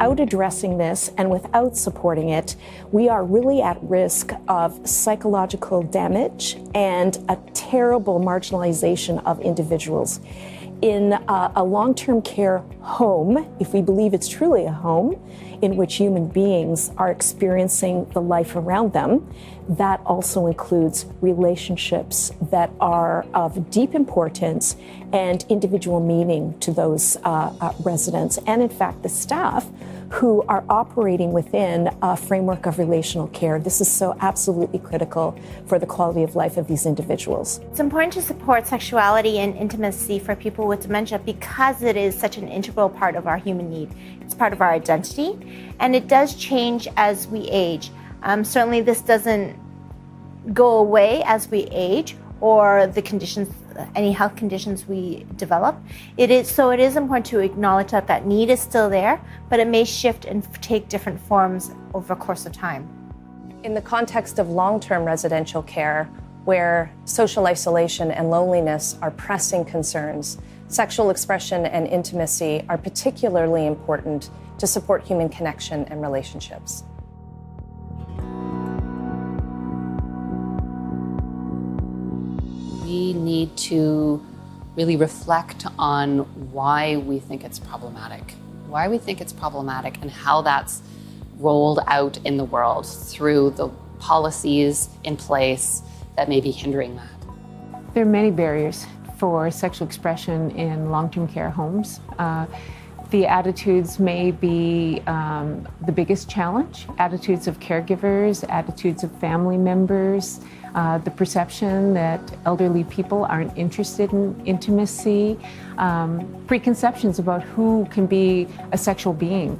without addressing this and without supporting it, we are really at risk of psychological damage and a terrible marginalization of individuals. In a long-term care home, if we believe it's truly a home in which human beings are experiencing the life around them, that also includes relationships that are of deep importance and individual meaning to those residents, and in fact the staff who are operating within a framework of relational care. This is so absolutely critical for the quality of life of these individuals. It's important to support sexuality and intimacy for people with dementia because it is such an integral part of our human need. It's part of our identity, and it does change as we age. Certainly this doesn't go away as we age or the conditions, any health conditions we develop. It is important to acknowledge that that need is still there, but it may shift and take different forms over a course of time. In the context of long-term residential care, where social isolation and loneliness are pressing concerns, sexual expression and intimacy are particularly important to support human connection and relationships. We need to really reflect on why we think it's problematic, and how that's rolled out in the world through the policies in place that may be hindering that. There are many barriers for sexual expression in long-term care homes. The attitudes may be the biggest challenge, attitudes of caregivers, attitudes of family members, the perception that elderly people aren't interested in intimacy, preconceptions about who can be a sexual being.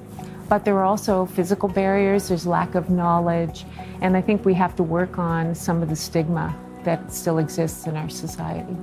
But there are also physical barriers, there's lack of knowledge, and I think we have to work on some of the stigma that still exists in our society.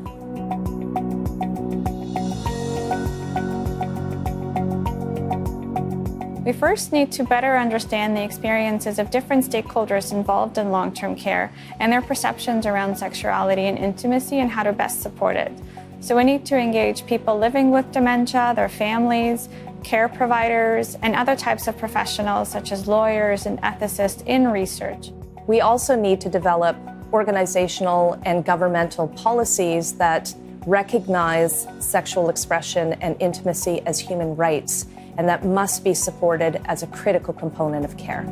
We first need to better understand the experiences of different stakeholders involved in long-term care and their perceptions around sexuality and intimacy and how to best support it. So we need to engage people living with dementia, their families, care providers, and other types of professionals such as lawyers and ethicists in research. We also need to develop organizational and governmental policies that recognize sexual expression and intimacy as human rights, and that must be supported as a critical component of care.